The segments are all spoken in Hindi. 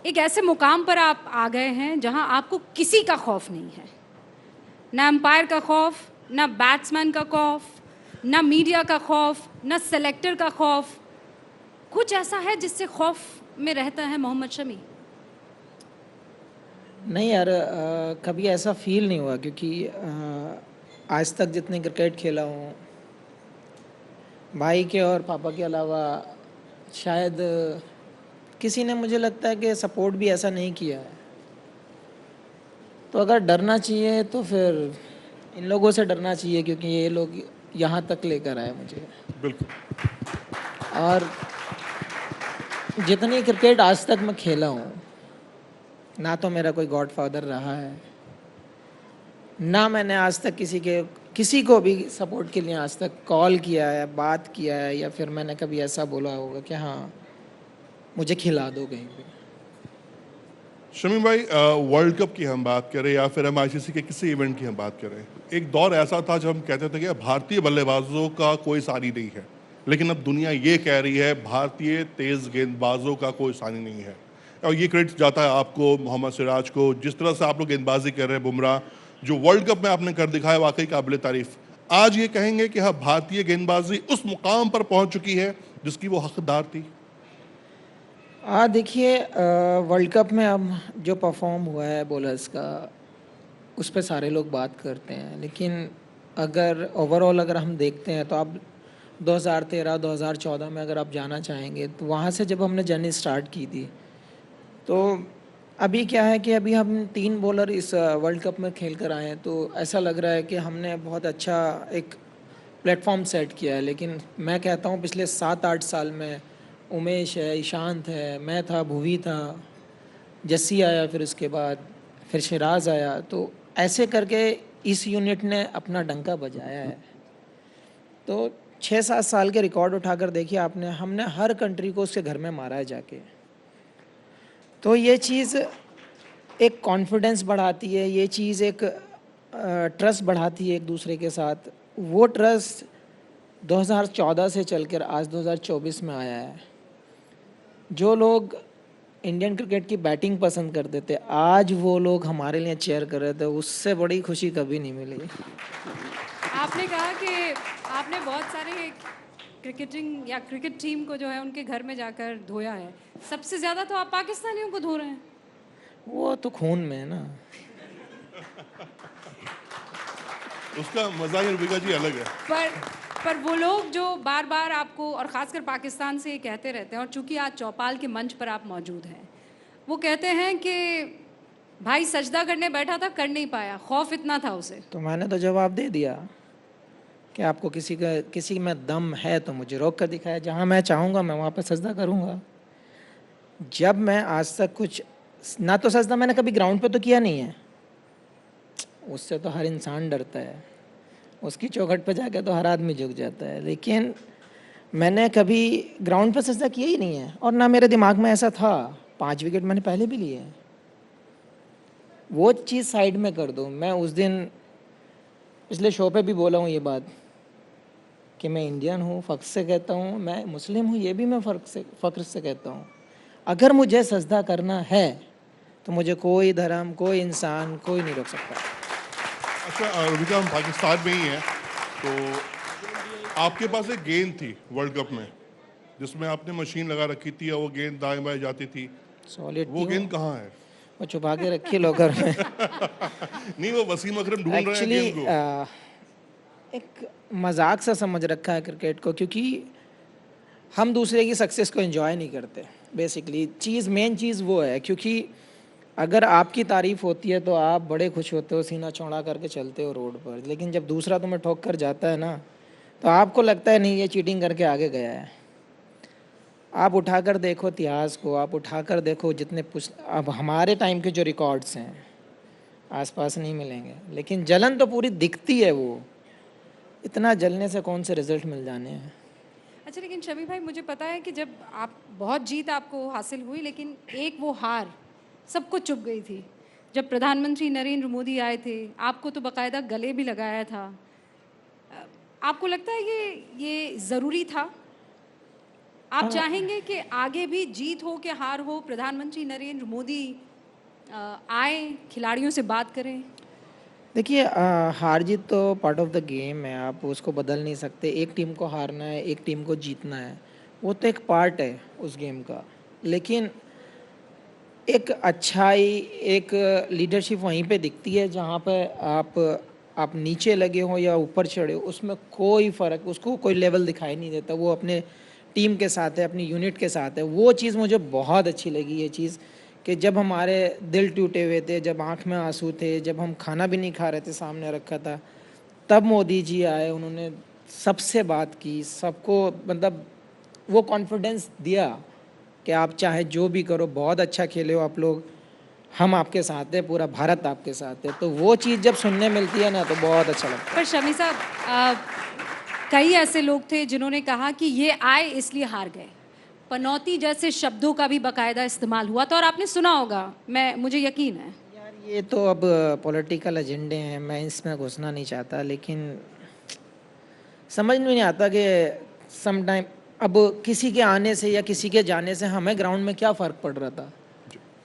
एक ऐसे मुकाम पर आप आ गए हैं जहां आपको किसी का खौफ नहीं है, ना एम्पायर का खौफ, ना बैट्समैन का खौफ, ना मीडिया का खौफ, ना सेलेक्टर का खौफ। कुछ ऐसा है जिससे खौफ में रहता है मोहम्मद शमी? नहीं यार, कभी ऐसा फील नहीं हुआ क्योंकि आज तक जितने क्रिकेट खेला हूँ, भाई के और पापा के अलावा शायद किसी ने, मुझे लगता है कि सपोर्ट भी ऐसा नहीं किया है। तो अगर डरना चाहिए तो फिर इन लोगों से डरना चाहिए, क्योंकि ये लोग यहाँ तक लेकर आए मुझे। बिल्कुल। और जितनी क्रिकेट आज तक मैं खेला हूँ, ना तो मेरा कोई गॉडफादर रहा है, ना मैंने आज तक किसी को भी सपोर्ट के लिए आज तक कॉल किया है, बात किया है, या फिर मैंने कभी ऐसा बोला होगा कि हाँ मुझे खिला दो कहीं पे। शमी भाई, वर्ल्ड कप की हम बात करें या फिर हम आईसीसी के किसी इवेंट की हम बात करें, एक दौर ऐसा था जब हम कहते थे कि भारतीय बल्लेबाजों का कोई सानी नहीं है, लेकिन अब दुनिया ये कह रही है भारतीय तेज गेंदबाजों का कोई सानी नहीं है। और ये क्रेडिट जाता है आपको, मोहम्मद सिराज को, जिस तरह से आप लोग गेंदबाजी कर रहे हैं, बुमराह जो वर्ल्ड कप में आपने कर दिखाया, वाकई काबिल तारीफ। आज ये कहेंगे कि हाँ, भारतीय गेंदबाजी उस मुकाम पर पहुंच चुकी है जिसकी वो हकदार थी। देखिए, वर्ल्ड कप में अब जो परफॉर्म हुआ है बॉलर्स का, उस पे सारे लोग बात करते हैं, लेकिन अगर ओवरऑल अगर हम देखते हैं तो अब 2013-2014 में अगर आप जाना चाहेंगे तो वहाँ से जब हमने जर्नी स्टार्ट की थी, तो अभी क्या है कि अभी हम 3 बॉलर इस वर्ल्ड कप में खेल कर आए हैं, तो ऐसा लग रहा है कि हमने बहुत अच्छा एक प्लेटफॉर्म सेट किया है। लेकिन मैं कहता हूँ पिछले 7-8 साल में उमेश है, ईशांत है, मैं था, भुवी था, जस्सी आया, फिर उसके बाद फिर शिराज आया, तो ऐसे करके इस यूनिट ने अपना डंका बजाया है। तो 6-7 साल के रिकॉर्ड उठाकर देखिए आपने, हमने हर कंट्री को उसके घर में मारा है जाके। तो ये चीज़ एक कॉन्फिडेंस बढ़ाती है, ये चीज़ एक ट्रस्ट बढ़ाती है एक दूसरे के साथ। वो ट्रस्ट 2014 से चलकर आज 2024 में आया है। जो लोग इंडियन क्रिकेट की बैटिंग पसंद करते थे, आज वो लोग हमारे लिए चेयर कर रहे थे, उससे बड़ी खुशी कभी नहीं मिली। आपने कहा कि आपने बहुत सारे क्रिकेटिंग या क्रिकेट टीम को जो है उनके घर में जाकर धोया है। सबसे ज़्यादा तो आप पाकिस्तानियों को धो रहे हैं। वो तो खून में है ना। उसका मजा ही रुबिका जी अलग है। पर वो लोग जो बार बार आपको और ख़ासकर पाकिस्तान से ये कहते रहते हैं, और चूंकि आज चौपाल के मंच पर आप मौजूद हैं, वो कहते हैं कि भाई सजदा करने बैठा था, कर नहीं पाया, खौफ इतना था उसे। तो मैंने तो जवाब दे दिया कि आपको किसी में दम है तो मुझे रोक कर दिखाया, जहाँ मैं चाहूँगा मैं वहाँ पर सजदा करूँगा। जब मैं आज तक कुछ ना, तो सजदा मैंने कभी ग्राउंड पे तो किया नहीं है, उससे तो हर इंसान डरता है, उसकी चौखट पे जाके तो हर आदमी झुक जाता है, लेकिन मैंने कभी ग्राउंड पे सजदा किया ही नहीं है। और ना मेरे दिमाग में ऐसा था, 5 विकेट मैंने पहले भी लिए हैं। वो चीज़ साइड में कर दो। मैं उस दिन पिछले शो पे भी बोला हूँ ये बात कि मैं इंडियन हूँ, फ़ख्र से कहता हूँ, मैं मुस्लिम हूँ, ये भी मैं फ़ख्र से कहता हूँ। अगर मुझे सजदा करना है तो मुझे कोई धर्म, कोई इंसान, कोई नहीं रोक सकता। अच्छा रुबिका, हम पाकिस्तान में ही हैं, तो आपके पास एक गेंद थी वर्ल्ड कप में जिसमें आपने मशीन लगा रखी थी और वो गेंद दाएं बाएं जाती थी, सॉलिड वो गेंद कहाँ है? वो छुपा के रखी लॉकर में। नहीं, वो वसीम अकरम ढूंढ रहे हैं एक्चुअली गेंद को। एक मजाक सा समझ रखा है क्रिकेट को, क्योंकि हम दूसरे की सक्सेस को एंजॉय नहीं करते। बेसिकली मेन चीज़ वो है, क्योंकि अगर आपकी तारीफ़ होती है तो आप बड़े खुश होते हो, सीना चौड़ा करके चलते हो रोड पर, लेकिन जब दूसरा तुम्हें ठोक कर जाता है ना, तो आपको लगता है नहीं, ये चीटिंग करके आगे गया है। आप उठाकर देखो इतिहास को, आप उठाकर देखो जितने अब हमारे टाइम के जो रिकॉर्ड्स हैं आसपास नहीं मिलेंगे, लेकिन जलन तो पूरी दिखती है। वो इतना जलने से कौन से रिजल्ट मिल जाने हैं। अच्छा, लेकिन शमी भाई, मुझे पता है कि जब आप बहुत जीत आपको हासिल हुई, लेकिन एक वो हार सबको चुभ गई थी। जब प्रधानमंत्री नरेंद्र मोदी आए थे, आपको तो बाकायदा गले भी लगाया था। आपको लगता है ये ज़रूरी था? आप चाहेंगे कि आगे भी जीत हो कि हार हो, प्रधानमंत्री नरेंद्र मोदी आए, खिलाड़ियों से बात करें? देखिए हार जीत तो पार्ट ऑफ द गेम है, आप उसको बदल नहीं सकते। एक टीम को हारना है, एक टीम को जीतना है, वो तो एक पार्ट है उस गेम का। लेकिन एक अच्छाई, एक लीडरशिप वहीं पे दिखती है जहाँ पे आप नीचे लगे हो या ऊपर चढ़े हो, उसमें कोई फ़र्क, उसको कोई लेवल दिखाई नहीं देता। वो अपने टीम के साथ है, अपनी यूनिट के साथ है। वो चीज़ मुझे बहुत अच्छी लगी, ये चीज़ कि जब हमारे दिल टूटे हुए थे, जब आँख में आंसू थे, जब हम खाना भी नहीं खा रहे थे, सामने रखा था, तब मोदी जी आए, उन्होंने सबसे बात की, सबको मतलब वो कॉन्फिडेंस दिया कि आप चाहे जो भी करो, बहुत अच्छा खेले हो आप लोग, हम आपके साथ हैं, पूरा भारत आपके साथ है। तो वो चीज़ जब सुनने मिलती है ना, तो बहुत अच्छा लगता है। पर शमी साहब, कई ऐसे लोग थे जिन्होंने कहा कि ये आए इसलिए हार गए। पनौती जैसे शब्दों का भी बाकायदा इस्तेमाल हुआ था और आपने सुना होगा, मुझे यकीन है। यार ये तो अब पॉलिटिकल एजेंडे हैं, मैं इसमें घुसना नहीं चाहता, लेकिन समझ में नहीं आता कि सम टाइम अब किसी के आने से या किसी के जाने से हमें ग्राउंड में क्या फ़र्क पड़ रहा था।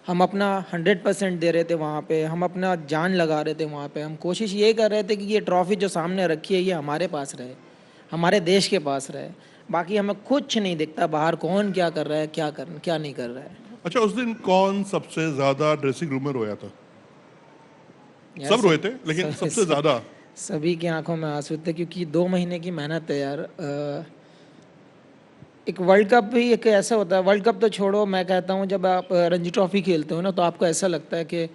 हम अपना 100% दे रहे थे वहाँ पे, हम अपना जान लगा रहे थे वहाँ पे। हम कोशिश ये कर रहे थे कि ये ट्रॉफ़ी जो सामने रखी है ये हमारे पास रहे, हमारे देश के पास रहे। बाकी हमें कुछ नहीं दिखता बाहर कौन क्या कर रहा है, क्या नहीं कर रहा है। अच्छा, उस दिन कौन सबसे ज्यादा ड्रेसिंग रूम में रोया था? यार सब रोए थे, लेकिन सब- सबसे सब- ज्यादा? सभी की आंखों में आंसू थे, क्योंकि 2 महीने की मेहनत है यार। एक वर्ल्ड कप भी एक ऐसा होता है, वर्ल्ड कप तो छोड़ो, मैं कहता हूँ जब आप रणजी ट्रॉफी खेलते हो ना, तो आपको ऐसा लगता है कि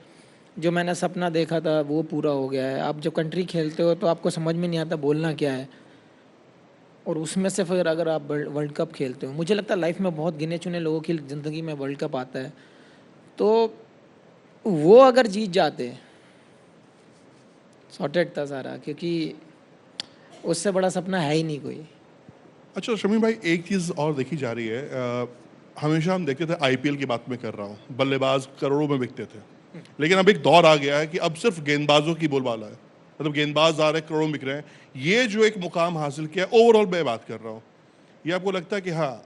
जो मैंने सपना देखा था वो पूरा हो गया है। आप जब कंट्री खेलते हो तो आपको समझ में नहीं आता बोलना क्या है, और उसमें से फिर अगर आप वर्ल्ड कप खेलते हो, मुझे लगता है लाइफ में बहुत गिने चुने लोगों की ज़िंदगी में वर्ल्ड कप आता है। तो वो अगर जीत जाते, सॉर्टेड था सारा, क्योंकि उससे बड़ा सपना है ही नहीं कोई। अच्छा शमी भाई, एक चीज़ और देखी जा रही है, हमेशा हम देखते थे, आईपीएल की बात मैं कर रहा हूँ, बल्लेबाज करोड़ों में बिकते थे, लेकिन अब एक दौर आ गया है कि अब सिर्फ गेंदबाजों की बोलबाला है। मतलब गेंदबाज आ रहे हैं, करोड़ों में बिक रहे हैं। ये जो एक मुकाम हासिल किया, ओवरऑल मैं बात कर रहा हूँ, ये आपको लगता है कि हाँ,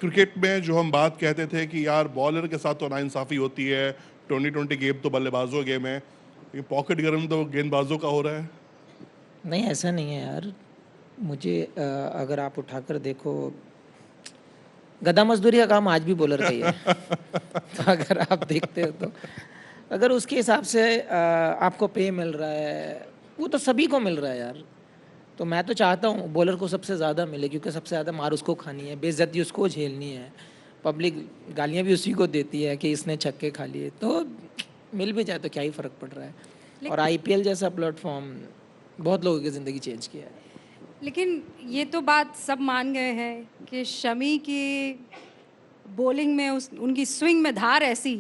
क्रिकेट में जो हम बात कहते थे कि यार बॉलर के साथ तो नाइंसाफ़ी होती है, 2020 गेम तो बल्लेबाजों गेम है, लेकिन पॉकेट गर्म तो गेंदबाजों का हो रहा है? नहीं, ऐसा नहीं है यार। मुझे अगर आप उठाकर देखो, गधा मजदूरी का काम आज भी बॉलर का ही है। तो अगर आप देखते हो तो अगर उसके हिसाब से आपको पे मिल रहा है, वो तो सभी को मिल रहा है यार। तो मैं तो चाहता हूँ बॉलर को सबसे ज़्यादा मिले, क्योंकि सबसे ज़्यादा मार उसको खानी है, बेइज्जती उसको झेलनी है, पब्लिक गालियाँ भी उसी को देती है कि इसने छक्के खा लिए। तो मिल भी जाए तो क्या ही फ़र्क पड़ रहा है। और आईपीएल जैसा प्लेटफॉर्म बहुत लोगों की ज़िंदगी चेंज किया है। लेकिन ये तो बात सब मान गए हैं कि शमी की बॉलिंग में उनकी स्विंग में धार ऐसी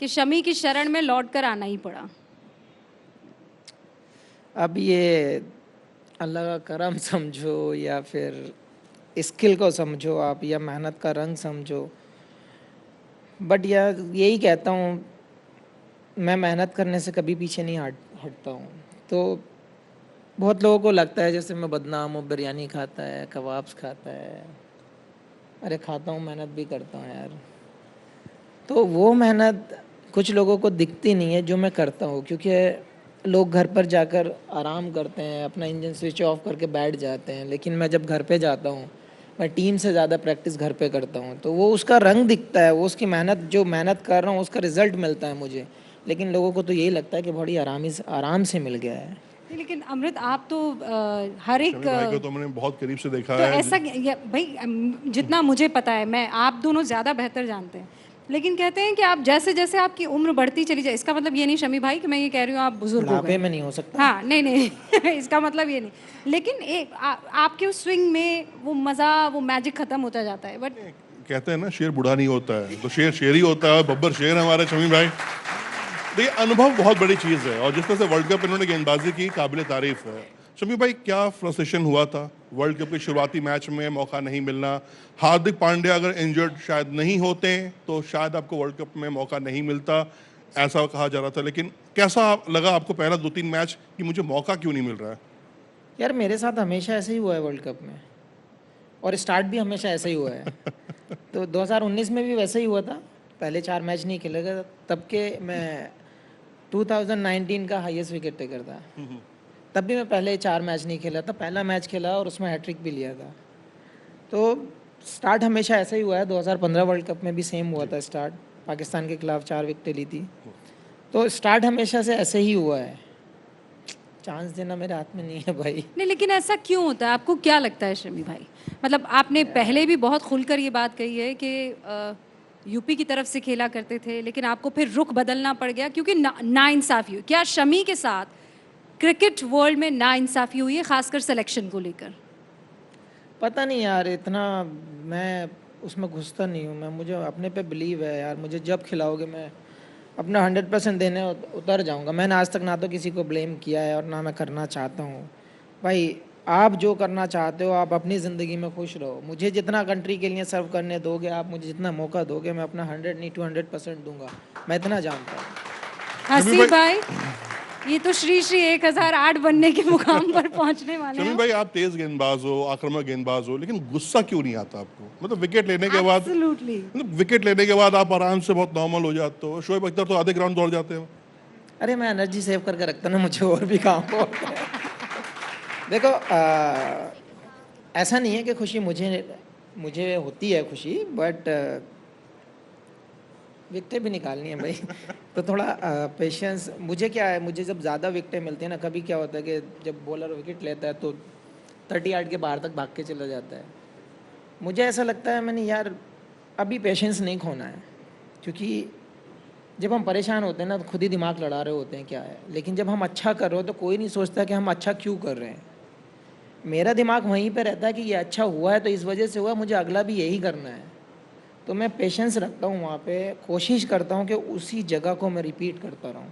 कि शमी की शरण में लौट कर आना ही पड़ा। अब ये अल्लाह का करम समझो या फिर स्किल को समझो आप, या मेहनत का रंग समझो, बट यार यही कहता हूँ, मैं मेहनत करने से कभी पीछे नहीं हटता हूँ। तो बहुत लोगों को लगता है जैसे मैं बदनाम हूँ, बिरयानी खाता है, कबाब्स खाता है। अरे खाता हूँ, मेहनत भी करता हूँ यार। तो वो मेहनत कुछ लोगों को दिखती नहीं है जो मैं करता हूँ, क्योंकि लोग घर पर जाकर आराम करते हैं, अपना इंजन स्विच ऑफ करके बैठ जाते हैं। लेकिन मैं जब घर पे जाता हूँ, मैं टीम से ज़्यादा प्रैक्टिस घर पे करता हूँ, तो वो उसका रंग दिखता है, वो उसकी मेहनत, जो मेहनत कर रहा हूँ उसका रिजल्ट मिलता है मुझे। लेकिन लोगों को तो यही लगता है कि बड़ी आराम से मिल गया है। नहीं, लेकिन अमृत आप तो हर एक शमी भाई को तो मैंने बहुत करीब से देखा तो है। ऐसा भाई, जितना मुझे पता है, मैं आप दोनों ज़्यादा बेहतर जानते हैं, लेकिन कहते हैं कि आप जैसे जैसे आपकी उम्र बढ़ती चली जाए, इसका मतलब ये नहीं शमी भाई कि मैं ये कह रही हूँ आप बुजुर्ग हो बुढ़ापे गए। में नहीं हो सकता। हाँ, नहीं नहीं इसका मतलब ये नहीं, लेकिन आपके उस स्विंग में वो मज़ा, वो मैजिक ख़त्म होता जाता है। बट कहते हैं ना, शेर बूढ़ा नहीं होता है, तो शेर शेर ही होता है, और बब्बर शेर हमारे शमी भाई। देखिए, अनुभव बहुत बड़ी चीज़ है, और जिस तरह से वर्ल्ड कप इन्होंने गेंदबाजी की, काबिल तारीफ है। शमी भाई, क्या फ्रस्ट्रेशन हुआ था वर्ल्ड कप के शुरुआती मैच में मौका नहीं मिलना? हार्दिक पांड्या अगर इंजर्ड शायद नहीं होते तो शायद आपको वर्ल्ड कप में मौका नहीं मिलता, ऐसा कहा जा रहा था। लेकिन कैसा लगा आपको पहला 2-3 मैच कि मुझे मौका क्यों नहीं मिल रहा है? यार मेरे साथ हमेशा ऐसे ही हुआ है वर्ल्ड कप में, और स्टार्ट भी हमेशा ऐसा ही हुआ है। तो 2019 में भी वैसा ही हुआ था, पहले 4 मैच नहीं खेले गए, तब के मैं 2019 का हाईएस्ट विकेट टेकर था। तब भी मैं पहले 4 मैच नहीं खेला था, पहला मैच खेला और उसमें हैट्रिक भी लिया था। तो स्टार्ट हमेशा ऐसा ही हुआ है। 2015 वर्ल्ड कप में भी सेम हुआ था स्टार्ट, पाकिस्तान के खिलाफ 4 विकेटें ली थी। तो स्टार्ट हमेशा से ऐसे ही हुआ है, चांस देना मेरे हाथ में नहीं है भाई। नहीं, लेकिन ऐसा क्यों होता है? आपको क्या लगता है शमी भाई? मतलब आपने पहले भी बहुत खुलकर ये बात कही है कि यूपी की तरफ से खेला करते थे, लेकिन आपको फिर रुख बदलना पड़ गया क्योंकि नाइंसाफ़ी हुई। क्या शमी के साथ क्रिकेट वर्ल्ड में नाइंसाफ़ी हुई है, खासकर सिलेक्शन को लेकर? पता नहीं यार, इतना मैं उसमें घुसता नहीं हूँ। मैं, मुझे अपने पे बिलीव है यार, मुझे जब खिलाओगे मैं अपना 100% देने उतर जाऊँगा। मैंने आज तक ना तो किसी को ब्लेम किया है और ना मैं करना चाहता हूँ। भाई आप जो करना चाहते हो, आप अपनी ज़िंदगी में खुश रहो। मुझे जितना कंट्री के लिए सर्व करने दोगे, आप मुझे जितना मौका दोगे, मैं अपना 100 नहीं 200% दूंगा। मैं इतना जानता हूँ। हसीब भाई, ये तो श्री श्री 1008 बनने के मुकाम पर पहुंचने वाले शमी हैं। भाई, आप तेज गेंदबाज हो, आक्रामक गेंदबाज हो, लेकिन गुस्सा क्यों नहीं आता आपको? मतलब विकेट लेने के बाद, Absolutely. मतलब विकेट लेने के बाद आप आराम से बहुत नॉर्मल हो जाते हो। शोएब अख्तर तो आधे ग्राउंड दौड़ जाते हो। अरे मैं एनर्जी सेव करके रखता ना, मुझे और भी काम हो। देखो ऐसा नहीं है कि खुशी मुझे होती है खुशी, बट विकटें भी निकालनी है भाई। तो थोड़ा पेशेंस। मुझे क्या है, मुझे जब ज़्यादा विकटें मिलती है ना, कभी क्या होता है कि जब बॉलर विकेट लेता है तो 30 यार्ड के बाहर तक भाग के चला जाता है। मुझे ऐसा लगता है मैंने यार अभी पेशेंस नहीं खोना है, क्योंकि जब हम परेशान होते हैं ना तो खुद ही दिमाग लड़ा रहे होते हैं क्या है। लेकिन जब हम अच्छा कर रहे हो तो कोई नहीं सोचता कि हम अच्छा क्यों कर रहे हैं। मेरा दिमाग वहीं पे रहता है कि ये अच्छा हुआ है तो इस वजह से हुआ, मुझे अगला भी यही करना है। तो मैं पेशेंस रखता हूँ वहाँ पे, कोशिश करता हूँ कि उसी जगह को मैं रिपीट करता रहूँ।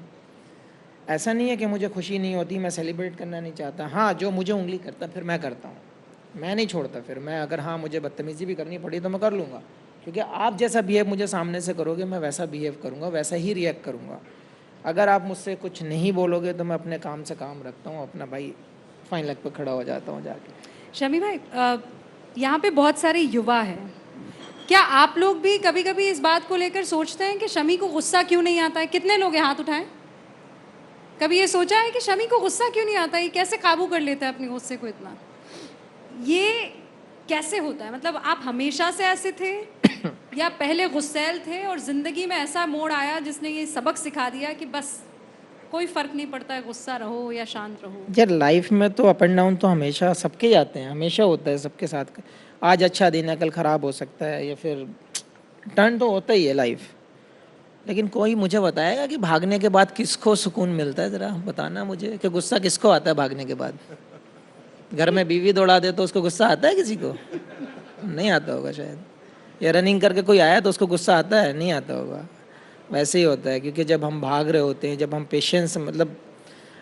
ऐसा नहीं है कि मुझे खुशी नहीं होती, मैं सेलिब्रेट करना नहीं चाहता। हाँ, जो मुझे उंगली करता फिर मैं करता हूँ, मैं नहीं छोड़ता। फिर मैं अगर हाँ मुझे बदतमीज़ी भी करनी पड़ी तो मैं कर लूँगा, क्योंकि आप जैसा बिहेव मुझे सामने से करोगे मैं वैसा बिहेव करूँगा, वैसा ही रिएक्ट करूँगा। अगर आप मुझसे कुछ नहीं बोलोगे तो मैं अपने काम से काम रखता हूँ, अपना भाई फाइन लेग पे खड़ा हो जाता हूँ जाके। शमी भाई, यहाँ पे बहुत सारे युवा हैं। क्या आप लोग भी कभी कभी इस बात को लेकर सोचते हैं कि शमी को गुस्सा क्यों नहीं आता है? कितने लोग हैं, हाथ उठाएं। कभी ये सोचा है कि शमी को गुस्सा क्यों नहीं आता है, ये कैसे काबू कर लेता है अपने गुस्से को इतना? ये कैसे होता है? मतलब आप हमेशा से ऐसे थे या पहले गुस्सैल थे और ज़िंदगी में ऐसा मोड़ आया जिसने ये सबक सिखा दिया कि बस कोई फ़र्क नहीं पड़ता है, गुस्सा रहो या शांत रहो? यार लाइफ में तो अप एंड डाउन तो हमेशा सबके ही आते हैं, हमेशा होता है सबके साथ। आज अच्छा दिन है, कल ख़राब हो सकता है, या फिर टर्न तो होता ही है लाइफ। लेकिन कोई मुझे बताएगा कि भागने के बाद किसको सुकून मिलता है? ज़रा बताना मुझे कि गुस्सा किसको आता है भागने के बाद। घर में बीवी दौड़ा दे तो उसको गुस्सा आता है किसी को? नहीं आता होगा शायद। या रनिंग करके कोई आया तो उसको गुस्सा आता है? नहीं आता होगा। वैसे ही होता है, क्योंकि जब हम भाग रहे होते हैं, जब हम पेशेंस, मतलब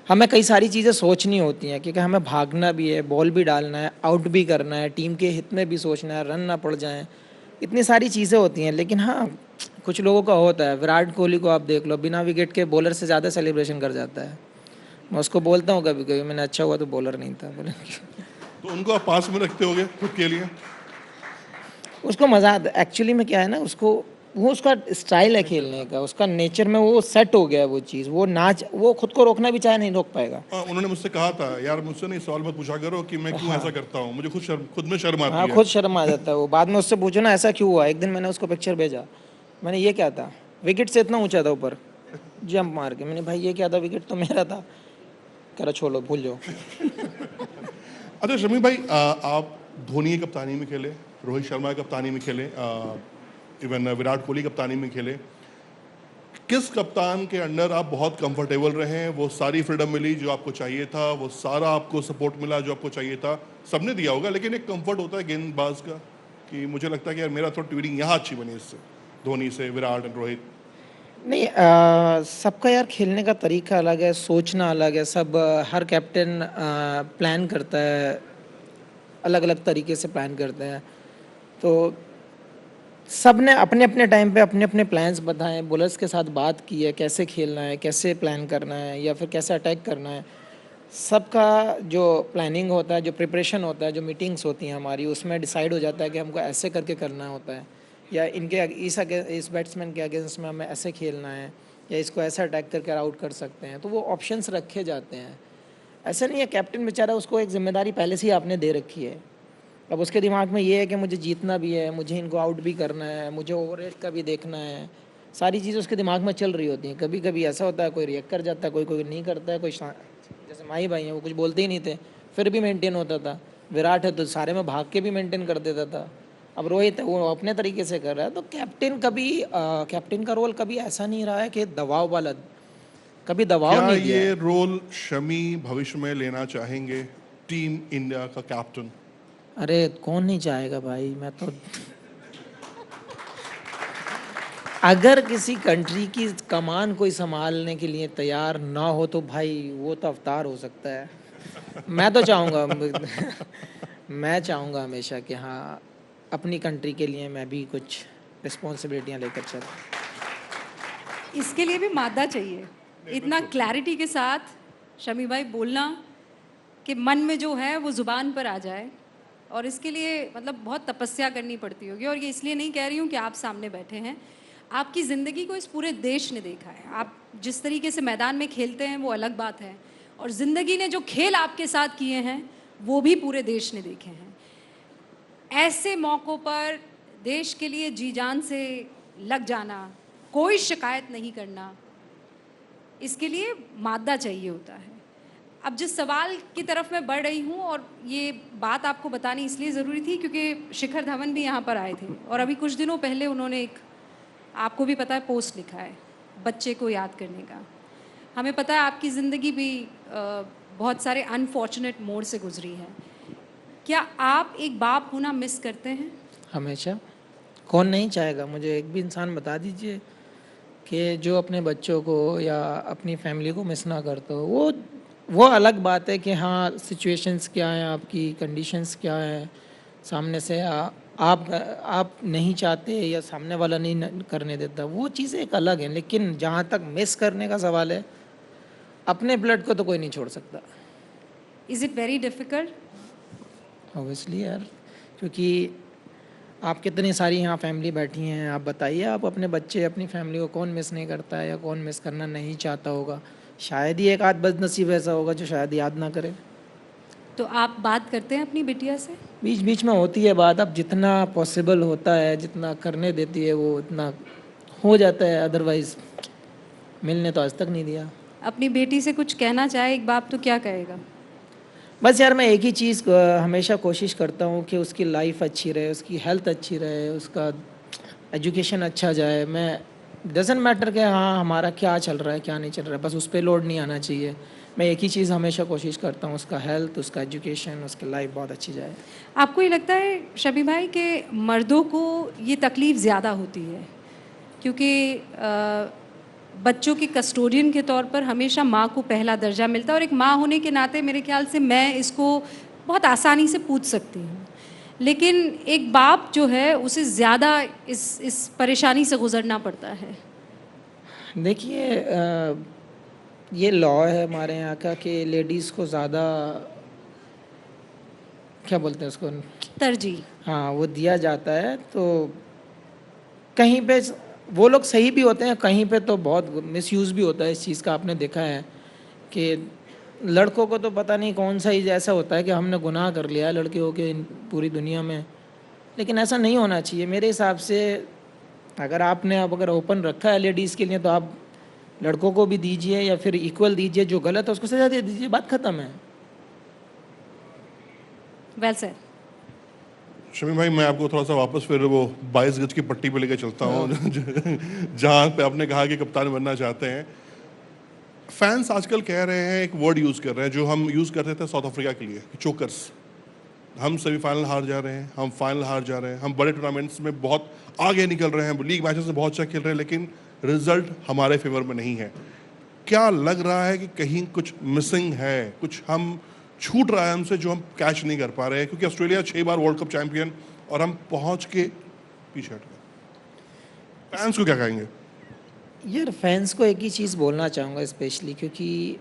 हमें कई सारी चीज़ें सोचनी होती हैं, क्योंकि हमें भागना भी है, बॉल भी डालना है, आउट भी करना है, टीम के हित में भी सोचना है, रन ना पड़ जाएं, इतनी सारी चीज़ें होती हैं। लेकिन हाँ, कुछ लोगों का होता है। विराट कोहली को आप देख लो, बिना विकेट के बॉलर से ज़्यादा सेलिब्रेशन कर जाता है। मैं उसको बोलता हूँ कभी कभी, मैंने अच्छा हुआ तो बॉलर नहीं था बोले। तो उनको आप पास में रखते होगे खुद के लिए? उसको मज़ा आता है एक्चुअली में। क्या है ना, उसको वो उसका स्टाइल है खेलने का, उसका नेचर में वो सेट हो गया है वो चीज़। वो नाच, वो खुद को रोकना भी चाहे नहीं रोक पाएगा। उन्होंने मुझसे कहा था, यार मुझसे नहीं सवाल मत पूछा करो कि मैं क्यों ऐसा करता हूँ, मुझे खुद में शर्म आती हाँ, है। खुद शर्म आ जाता है वो। बाद में उससे पूछो ना ऐसा क्यों हुआ। एक दिन मैंने उसको पिक्चर भेजा, मैंने ये क्या था, विकेट से इतना ऊंचा था ऊपर जंप मार के। मैंने भाई ये क्या था, विकेट तो मेरा था। कह रहा छोड़ो भूल जाओ। अच्छा शमी भाई, आप धोनी की कप्तानी में खेले, रोहित शर्मा की कप्तानी में खेले, इवन विराट कोहली कप्तानी में खेले। किस कप्तान के अंडर आप बहुत कंफर्टेबल रहे हैं? वो सारी फ्रीडम मिली जो आपको चाहिए था, वो सारा आपको सपोर्ट मिला जो आपको चाहिए था? सबने दिया होगा, लेकिन एक कंफर्ट होता है गेंदबाज का कि मुझे लगता है कि यार मेरा थोड़ा ट्यूनिंग यहाँ अच्छी बनी इससे, धोनी से, विराट और रोहित। नहीं, सबका यार खेलने का तरीका अलग है, सोचना अलग है। सब हर कैप्टन प्लान करता है, अलग अलग तरीके से प्लान करते हैं। तो सब ने अपने अपने टाइम पे अपने अपने प्लान्स बताएं, बॉलर्स के साथ बात की है कैसे खेलना है, कैसे प्लान करना है, या फिर कैसे अटैक करना है। सबका जो प्लानिंग होता है, जो प्रिपरेशन होता है, जो मीटिंग्स होती हैं हमारी, उसमें डिसाइड हो जाता है कि हमको ऐसे करके करना होता है, या इस बैट्समैन के अगेंस्ट में हमें ऐसे खेलना है, या इसको ऐसा अटैक करके आउट कर सकते हैं। तो वो ऑप्शंस रखे जाते हैं। ऐसा नहीं है, कैप्टन बेचारा, उसको एक जिम्मेदारी पहले से ही आपने दे रखी है। अब उसके दिमाग में ये है कि मुझे जीतना भी है, मुझे इनको आउट भी करना है, मुझे ओवर का भी देखना है, सारी चीज़ें उसके दिमाग में चल रही होती हैं। कभी कभी ऐसा होता है, कोई रिएक्ट कर जाता है, कोई कोई नहीं करता है, जैसे माही भाई हैं, वो कुछ बोलते ही नहीं थे, फिर भी मेंटेन होता था। विराट है तो सारे में भाग के भी मेंटेन कर देता था। अब रोहित है, वो अपने तरीके से कर रहा है। तो कैप्टन का रोल कभी ऐसा नहीं रहा है कि दबाव वाला, कभी दबाव क्या नहीं दिया ये है। रोल शमी भविष्य में लेना चाहेंगे, टीम इंडिया का कैप्टन? अरे कौन नहीं चाहेगा भाई, मैं तो अगर किसी कंट्री की कमान कोई संभालने के लिए तैयार ना हो तो भाई वो तो अवतार हो सकता है। मैं तो चाहूँगा मैं चाहूँगा हमेशा कि हाँ, अपनी कंट्री के लिए मैं भी कुछ रिस्पॉन्सिबिलिटियाँ लेकर चलूँ। इसके लिए भी मादा चाहिए, इतना क्लैरिटी के साथ शमी भाई बोलना कि मन में जो है वो ज़ुबान पर आ जाए, और इसके लिए मतलब बहुत तपस्या करनी पड़ती होगी। और ये इसलिए नहीं कह रही हूँ कि आप सामने बैठे हैं, आपकी ज़िंदगी को इस पूरे देश ने देखा है। आप जिस तरीके से मैदान में खेलते हैं वो अलग बात है, और ज़िंदगी ने जो खेल आपके साथ किए हैं वो भी पूरे देश ने देखे हैं। ऐसे मौक़ों पर देश के लिए जी जान से लग जाना, कोई शिकायत नहीं करना, इसके लिए मादा चाहिए होता है। अब जिस सवाल की तरफ मैं बढ़ रही हूँ, और ये बात आपको बतानी इसलिए ज़रूरी थी क्योंकि शिखर धवन भी यहाँ पर आए थे, और अभी कुछ दिनों पहले उन्होंने एक, आपको भी पता है, पोस्ट लिखा है बच्चे को याद करने का। हमें पता है आपकी ज़िंदगी भी बहुत सारे अनफॉर्चुनेट मोड़ से गुजरी है। क्या आप एक बाप होना मिस करते हैं? हमेशा। कौन नहीं चाहेगा? मुझे एक भी इंसान बता दीजिए कि जो अपने बच्चों को या अपनी फैमिली को मिस ना करता हो। वो अलग बात है कि हाँ, सिचुएशंस क्या हैं, आपकी कंडीशंस क्या हैं, सामने से आप नहीं चाहते या सामने वाला नहीं करने देता, वो चीज़ें एक अलग हैं। लेकिन जहाँ तक मिस करने का सवाल है, अपने ब्लड को तो कोई नहीं छोड़ सकता। Is it very difficult? Obviously यार, क्योंकि आप कितनी सारी यहाँ फैमिली बैठी हैं, आप बताइए, आप अपने बच्चे, अपनी फैमिली को कौन मिस नहीं करता है या कौन मिस करना नहीं चाहता होगा? शायद ही एक आध बदनसीब ऐसा होगा जो शायद याद ना करे। तो आप बात करते हैं अपनी बिटिया से? बीच बीच में होती है बात। अब जितना पॉसिबल होता है, जितना करने देती है वो उतना हो जाता है, अदरवाइज़ मिलने तो आज तक नहीं दिया। अपनी बेटी से कुछ कहना चाहे एक बाप तो क्या कहेगा? बस यार, मैं एक ही चीज़ हमेशा कोशिश करता हूँ कि उसकी लाइफ अच्छी रहे, उसकी हेल्थ अच्छी रहे, उसका एजुकेशन अच्छा जाए। मैं डज़न्ट मैटर कि हाँ हमारा क्या चल रहा है क्या नहीं चल रहा है, बस उस पर लोड नहीं आना चाहिए। मैं एक ही चीज़ हमेशा कोशिश करता हूँ, उसका हेल्थ, उसका एजुकेशन, उसकी लाइफ बहुत अच्छी जाए। आपको ये लगता है शबी भाई कि मर्दों को ये तकलीफ़ ज़्यादा होती है क्योंकि बच्चों की कस्टोडियन के तौर पर हमेशा माँ को पहला दर्जा मिलता है, और एक माँ होने के नाते मेरे ख्याल से मैं इसको बहुत आसानी से पूछ सकती हूँ, लेकिन एक बाप जो है उसे ज़्यादा इस परेशानी से गुजरना पड़ता है। देखिए, ये लॉ है हमारे यहाँ का कि लेडीज़ को ज़्यादा, क्या बोलते हैं उसको, तरजीह। हाँ, वो दिया जाता है। तो कहीं पे वो लोग सही भी होते हैं, कहीं पे तो बहुत मिसयूज़ भी होता है इस चीज़ का। आपने देखा है कि लड़कों को तो पता नहीं कौन सा ही ऐसा होता है कि हमने गुनाह कर लिया है लड़के हो के पूरी दुनिया में, लेकिन ऐसा नहीं होना चाहिए मेरे हिसाब से। अगर आपने अगर ओपन रखा है लेडीज़ के लिए, तो आप लड़कों को भी दीजिए या फिर इक्वल दीजिए, जो गलत है उसको सजा दे दीजिए, बात ख़त्म है। Well sir. शमी भाई, मैं आपको थोड़ा सा वापस फिर वो 22 गज की पट्टी पे लेकर चलता हूँ जहाँ पे आपने कहा कि कप्तान बनना चाहते हैं। फैंस आजकल कह रहे हैं, एक वर्ड यूज़ कर रहे हैं जो हम यूज़ करते थे साउथ अफ्रीका के लिए, चोकर्स। हम सेमीफाइनल हार जा रहे हैं, हम फाइनल हार जा रहे हैं, हम बड़े टूर्नामेंट्स में बहुत आगे निकल रहे हैं, लीग मैचेस में बहुत अच्छा खेल रहे हैं, लेकिन रिजल्ट हमारे फेवर में नहीं है। क्या लग रहा है कि कहीं कुछ मिसिंग है, कुछ हम छूट रहा है हमसे जो हम कैच नहीं कर पा रहे हैं? क्योंकि ऑस्ट्रेलिया 6 बार वर्ल्ड कप चैंपियन और हम पहुंच के पीछे हट गए। फैंस को क्या कहेंगे? यार, फैंस को एक ही चीज़ बोलना चाहूँगा स्पेशली, क्योंकि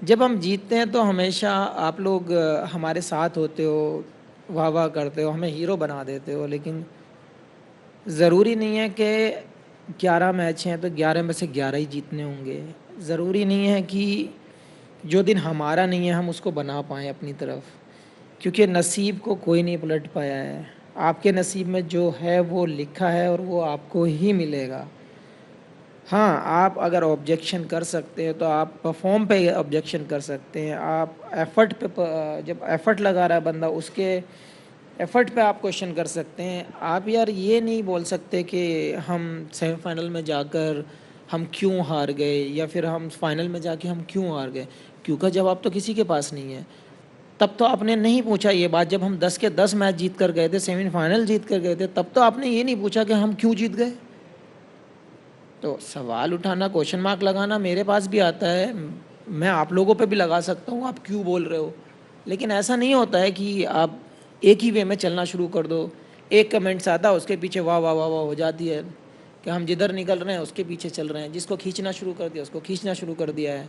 जब हम जीतते हैं तो हमेशा आप लोग हमारे साथ होते हो, वाह वाह करते हो, हमें हीरो बना देते हो, लेकिन ज़रूरी नहीं है कि 11 मैच हैं तो 11 में से 11 ही जीतने होंगे। ज़रूरी नहीं है कि जो दिन हमारा नहीं है हम उसको बना पाएँ अपनी तरफ, क्योंकि नसीब को कोई नहीं पलट पाया है। आपके नसीब में जो है वो लिखा है और वो आपको ही मिलेगा। हाँ, आप अगर ऑब्जेक्शन कर सकते हैं तो आप परफ़ॉर्म पे ऑब्जेक्शन कर सकते हैं। आप एफ़र्ट पे जब एफ़र्ट लगा रहा है बंदा उसके एफ़र्ट पे आप क्वेश्चन कर सकते हैं। आप यार ये नहीं बोल सकते कि हम सेमीफ़ाइनल में जाकर हम क्यों हार गए या फिर हम फ़ाइनल में जाके हम क्यों हार गए, क्योंकि जवाब तो किसी के पास नहीं है। तब तो आपने नहीं पूछा ये बात जब हम 10 के 10 मैच जीत कर गए थे, सेमीफ़ाइनल जीत कर गए थे, तब तो आपने ये नहीं पूछा कि हम क्यों जीत गए। तो सवाल उठाना, क्वेश्चन मार्क लगाना मेरे पास भी आता है। मैं आप लोगों पे भी लगा सकता हूँ, आप क्यों बोल रहे हो? लेकिन ऐसा नहीं होता है कि आप एक ही वे में चलना शुरू कर दो। एक कमेंट्स आता है उसके पीछे वाह वाह वाह वाह हो जाती है कि हम जिधर निकल रहे हैं उसके पीछे चल रहे हैं। जिसको खींचना शुरू कर दिया उसको खींचना शुरू कर दिया है।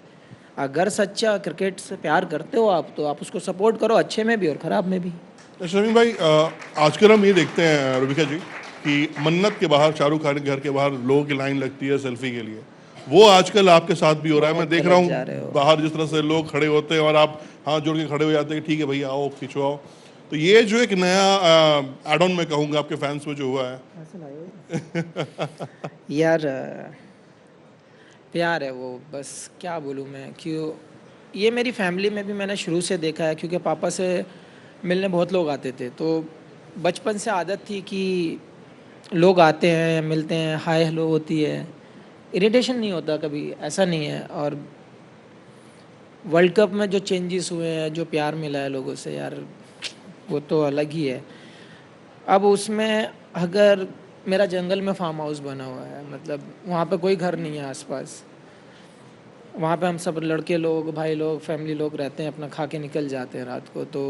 अगर सच्चा क्रिकेट से प्यार करते हो आप तो आप उसको सपोर्ट करो, अच्छे में भी और ख़राब में भी। शमीम भाई, आजकल हम ये देखते हैं रुबिका जी कि मन्नत के बाहर, शाहरुख खान के घर के बाहर लोगों की लाइन लगती है सेल्फी के लिए। वो आजकल आपके साथ भी हो रहा है। मैं देख रहा जा रहे हूँ हो। बाहर जिस तरह से लोग खड़े होते हैं और आप हाथ जोड़ के खड़े हो जाते हैं कि ठीक है भैया आओ खिंचवाओ। तो ये जो एक नया एड ऑन मैं कहूँगा आपके फैंस में जो हुआ है, यार प्यार है वो, बस क्या बोलूँ मैं। क्यों ये मेरी फैमिली में भी मैंने शुरू से देखा है, क्योंकि पापा से मिलने बहुत लोग आते थे, तो बचपन से आदत थी कि लोग आते हैं, मिलते हैं, हाय हेलो होती है, इरिटेशन नहीं होता कभी, ऐसा नहीं है। और वर्ल्ड कप में जो चेंजेस हुए हैं, जो प्यार मिला है लोगों से, यार वो तो अलग ही है। अब उसमें अगर मेरा जंगल में फार्म हाउस बना हुआ है, मतलब वहाँ पे कोई घर नहीं है आसपास, वहाँ पे हम सब लड़के लोग, भाई लोग, फैमिली लोग रहते हैं, अपना खा के निकल जाते हैं रात को। तो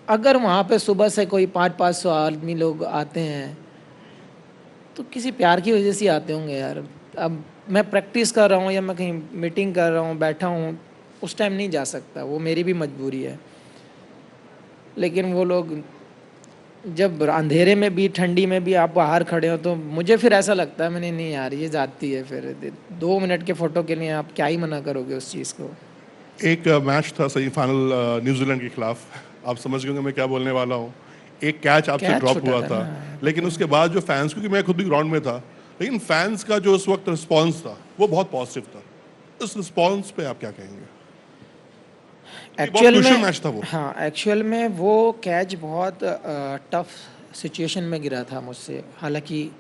अगर वहाँ पे सुबह से कोई 500-500 आदमी लोग आते हैं तो किसी प्यार की वजह से ही आते होंगे यार। अब मैं प्रैक्टिस कर रहा हूँ या मैं कहीं मीटिंग कर रहा हूँ, बैठा हूँ, उस टाइम नहीं जा सकता, वो मेरी भी मजबूरी है। लेकिन वो लोग जब अंधेरे में भी, ठंडी में भी आप बाहर खड़े हो तो मुझे फिर ऐसा लगता है, मैंने नहीं यार ये जाती है। फिर 2 मिनट के फ़ोटो के लिए आप क्या ही मना करोगे उस चीज़ को। एक मैच था सेमीफाइनल न्यूजीलैंड के खिलाफ, आप समझ गए होंगे मैं क्या बोलने वाला हूँ। एक कैच आपसे कैच ड्रॉप छूटा हुआ था था, ना। लेकिन उसके बाद जो फैंस, क्योंकि मैं खुद भी ग्राउंड में था, लेकिन फैंस का जो उस वक्त रिस्पॉन्स था वो बहुत पॉजिटिव था। उस रिस्पॉन्स पे आप क्या कहेंगे? एक्चुअल क्रूशियल में मैच था वो। हाँ, एक्चुअल में वो कैच बहुत टफ सिचुएशन में गिरा था मुझसे। हालांकि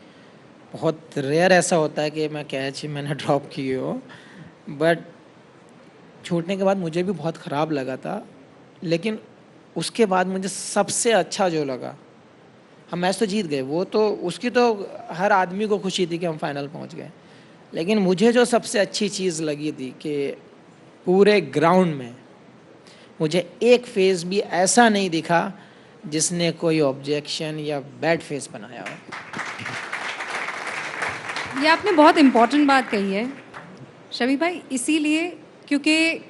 बहुत रेयर ऐसा होता है कि मैं कैच मैंने ड्रॉप किए हो, बट छूटने के बाद मुझे भी बहुत ख़राब लगा था। लेकिन उसके बाद मुझे सबसे अच्छा जो लगा, हम मैच तो जीत गए, वो तो उसकी तो हर आदमी को खुशी थी कि हम फाइनल पहुंच गए। लेकिन मुझे जो सबसे अच्छी चीज़ लगी थी कि पूरे ग्राउंड में मुझे एक फेस भी ऐसा नहीं दिखा जिसने कोई ऑब्जेक्शन या बैड फेस बनाया हो। ये आपने बहुत इम्पोर्टेंट बात कही है शमी भाई, इसीलिए क्योंकि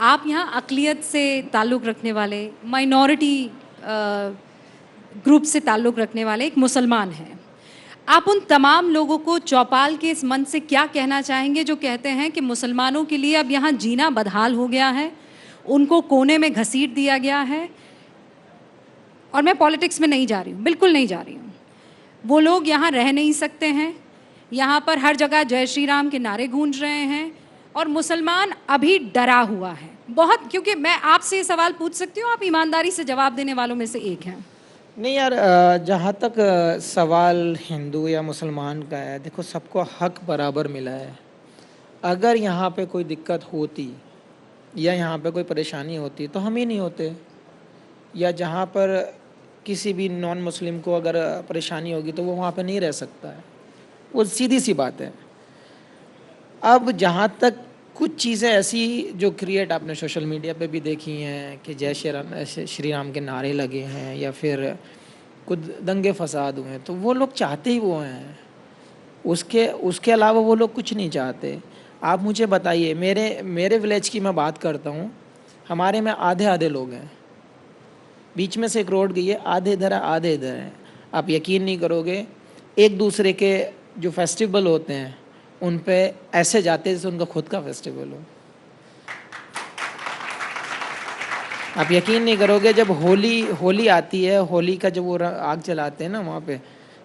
आप यहाँ अक़लियत से ताल्लुक़ रखने वाले, माइनॉरिटी ग्रुप से ताल्लुक़ रखने वाले एक मुसलमान हैं। आप उन तमाम लोगों को चौपाल के इस मंच से क्या कहना चाहेंगे जो कहते हैं कि मुसलमानों के लिए अब यहाँ जीना बदहाल हो गया है, उनको कोने में घसीट दिया गया है? और मैं पॉलिटिक्स में नहीं जा रही हूँ, बिल्कुल नहीं जा रही हूँ। वो लोग यहाँ रह नहीं सकते हैं, यहाँ पर हर जगह जय श्री राम के नारे गूंज रहे हैं और मुसलमान अभी डरा हुआ है बहुत। क्योंकि मैं आपसे ये सवाल पूछ सकती हूँ, आप ईमानदारी से जवाब देने वालों में से एक हैं। नहीं यार, जहाँ तक सवाल हिंदू या मुसलमान का है, देखो सबको हक बराबर मिला है। अगर यहाँ पे कोई दिक्कत होती या यहाँ पे कोई परेशानी होती तो हम ही नहीं होते, या जहाँ पर किसी भी नॉन मुस्लिम को अगर परेशानी होगी तो वो वहाँ पे नहीं रह सकता है। वो सीधी सी बात है। अब जहाँ तक कुछ चीज़ें ऐसी जो क्रिएट आपने सोशल मीडिया पे भी देखी हैं कि जय श्री राम के नारे लगे हैं या फिर कुछ दंगे फसाद हुए हैं, तो वो लोग चाहते ही वो हैं, उसके अलावा वो लोग कुछ नहीं चाहते। आप मुझे बताइए, मेरे मेरे विलेज की मैं बात करता हूँ, हमारे में आधे आधे लोग हैं, बीच में से एक रोड गई है, आधे इधर है आधे इधर हैं। आप यकीन नहीं करोगे, एक दूसरे के जो फेस्टिवल होते हैं उन पे ऐसे जाते हैं जैसे उनका खुद का फेस्टिवल हो। आप यकीन नहीं करोगे, जब होली आती है, होली का जब वो आग जलाते हैं ना वहाँ पे,